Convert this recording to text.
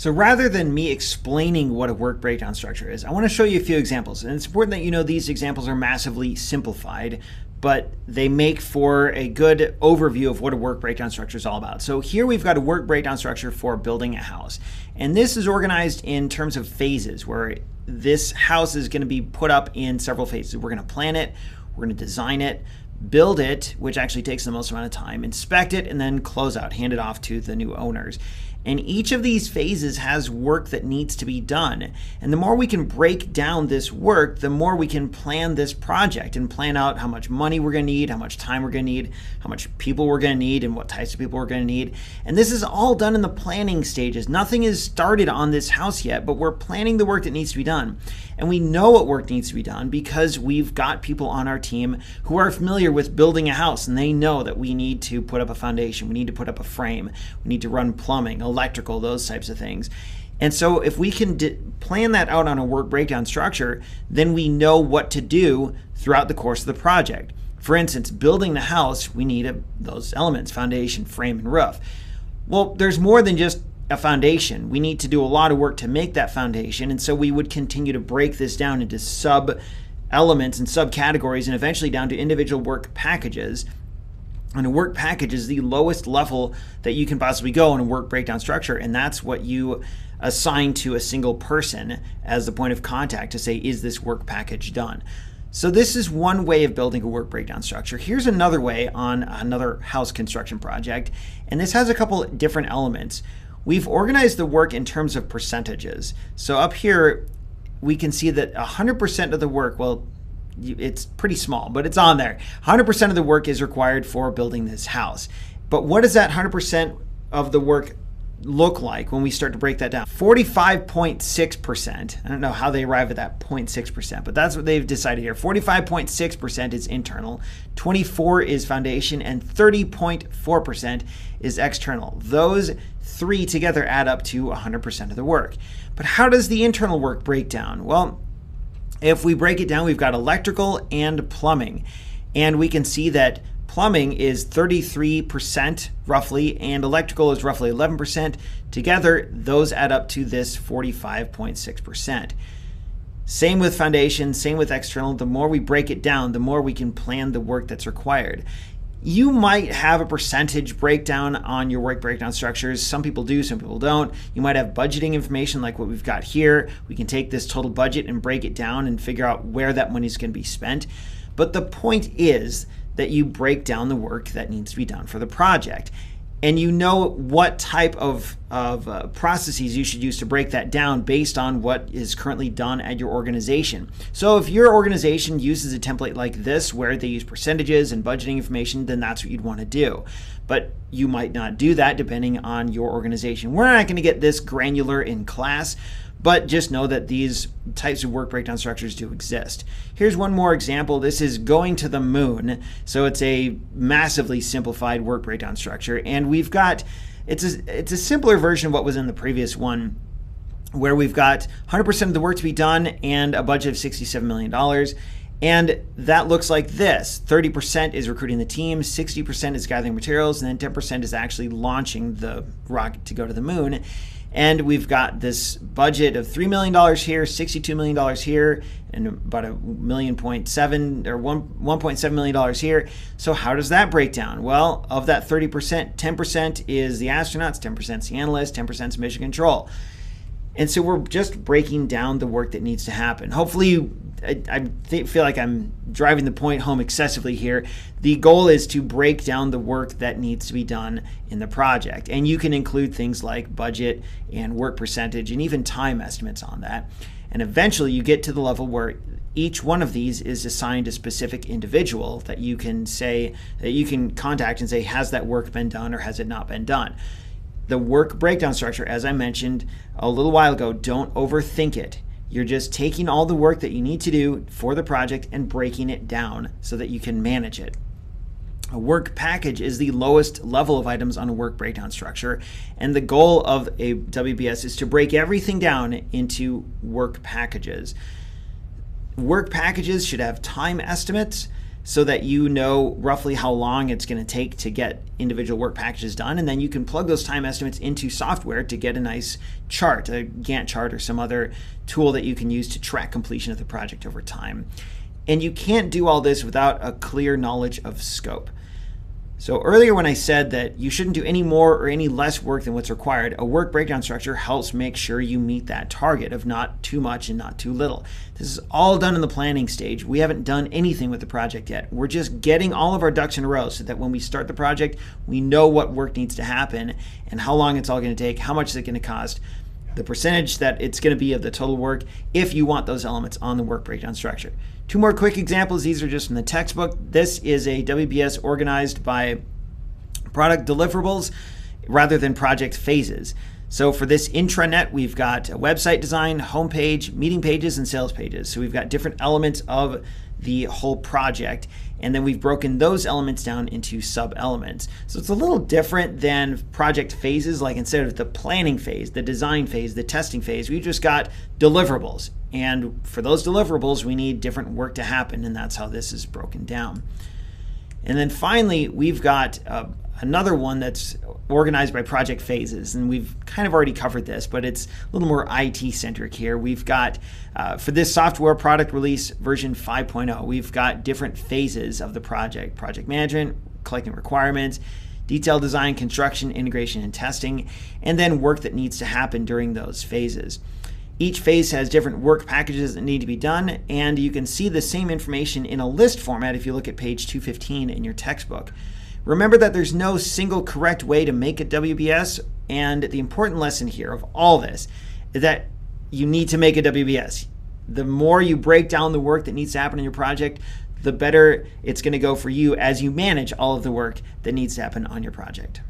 So rather than me explaining what a work breakdown structure is, I want to show you a few examples. And it's important that you know these examples are massively simplified, but they make for a good overview of what a work breakdown structure is all about. So here we've got a work breakdown structure for building a house. And this is organized in terms of phases, where this house is going to be put up in several phases. We're going to plan it, we're going to design it, build it, which actually takes the most amount of time, inspect it, and then close out, hand it off to the new owners. And each of these phases has work that needs to be done. And the more we can break down this work, the more we can plan this project and plan out how much money we're going to need, how much time we're going to need, how much people we're going to need, and what types of people we're going to need. And this is all done in the planning stages. Nothing is started on this house yet, but we're planning the work that needs to be done. And we know what work needs to be done because we've got people on our team who are familiar with building a house, and they know that we need to put up a foundation, we need to put up a frame, we need to run plumbing, electrical, those types of things. And so if we can plan that out on a work breakdown structure, then we know what to do throughout the course of the project. For instance, building the house, we need those elements: foundation, frame, and roof. Well, there's more than just a foundation. We need to do a lot of work to make that foundation, and so we would continue to break this down into sub elements and subcategories, and eventually down to individual work packages. And a work package is the lowest level that you can possibly go in a work breakdown structure, and that's what you assign to a single person as the point of contact to say, is this work package done? So this is one way of building a work breakdown structure. Here's another way on another house construction project, and this has a couple different elements. We've organized the work in terms of percentages. So up here, we can see that 100% of the work, well, it's pretty small, but it's on there. 100% of the work is required for building this house. But what does that 100% of the work look like when we start to break that down? 45.6%. I don't know how they arrive at that 0.6%, but that's what they've decided here. 45.6% is internal, 24% is foundation, and 30.4% is external. Those three together add up to 100% of the work. But how does the internal work break down? Well, if we break it down, we've got electrical and plumbing. And we can see that plumbing is 33% roughly, and electrical is roughly 11%. Together, those add up to this 45.6%. Same with foundation, same with external. The more we break it down, the more we can plan the work that's required. You might have a percentage breakdown on your work breakdown structures. Some people do, some people don't. You might have budgeting information like what we've got here. We can take this total budget and break it down and figure out where that money is going to be spent. But the point is that you break down the work that needs to be done for the project. And you know what type of processes you should use to break that down based on what is currently done at your organization. So if your organization uses a template like this where they use percentages and budgeting information, then that's what you'd want to do. But you might not do that depending on your organization. We're not going to get this granular in class, but just know that these types of work breakdown structures do exist. Here's one more example. This is going to the moon. So it's a massively simplified work breakdown structure. And we've got, it's a simpler version of what was in the previous one, where we've got 100% of the work to be done and a budget of $67 million. And that looks like this. 30% is recruiting the team, 60% is gathering materials, and then 10% is actually launching the rocket to go to the moon. And we've got this budget of $3 million here, $62 million here, and about $1.7 million here. So how does that break down? Well, of that 30%, 10% is the astronauts, 10% is the analysts, 10% is mission control. And so we're just breaking down the work that needs to happen. Hopefully, I feel like I'm driving the point home excessively here. The goal is to break down the work that needs to be done in the project. And you can include things like budget and work percentage and even time estimates on that. And eventually you get to the level where each one of these is assigned a specific individual that you can say, that you can contact and say, has that work been done or has it not been done? The work breakdown structure, as I mentioned a little while ago, don't overthink it. You're just taking all the work that you need to do for the project and breaking it down so that you can manage it. A work package is the lowest level of items on a work breakdown structure, and the goal of a WBS is to break everything down into work packages. Work packages should have time estimates. so that you know roughly how long it's going to take to get individual work packages done. And then you can plug those time estimates into software to get a nice chart, a Gantt chart or some other tool that you can use to track completion of the project over time. And you can't do all this without a clear knowledge of scope. So earlier when I said that you shouldn't do any more or any less work than what's required, a work breakdown structure helps make sure you meet that target of not too much and not too little. This is all done in the planning stage. We haven't done anything with the project yet. We're just getting all of our ducks in a row so that when we start the project, we know what work needs to happen and how long it's all going to take, how much is it going to cost, the percentage that it's going to be of the total work if you want those elements on the work breakdown structure. Two more quick examples. These are just from the textbook. This is a WBS organized by product deliverables rather than project phases. So for this intranet, we've got a website design, homepage, meeting pages, and sales pages. So we've got different elements of the whole project, and then we've broken those elements down into sub-elements. So it's a little different than project phases. Like instead of the planning phase, the design phase, the testing phase, we've just got deliverables. And for those deliverables, we need different work to happen, and that's how this is broken down. And then finally, we've got another one that's organized by project phases, and we've kind of already covered this, but it's a little more IT centric here. We've got, for this software product release version 5.0, we've got different phases of the project: project management, collecting requirements, detailed design, construction, integration, and testing, and then work that needs to happen during those phases. Each phase has different work packages that need to be done, and you can see the same information in a list format if you look at page 215 in your textbook. Remember that there's no single correct way to make a WBS, and the important lesson here of all this is that you need to make a WBS. The more you break down the work that needs to happen in your project, the better it's going to go for you as you manage all of the work that needs to happen on your project.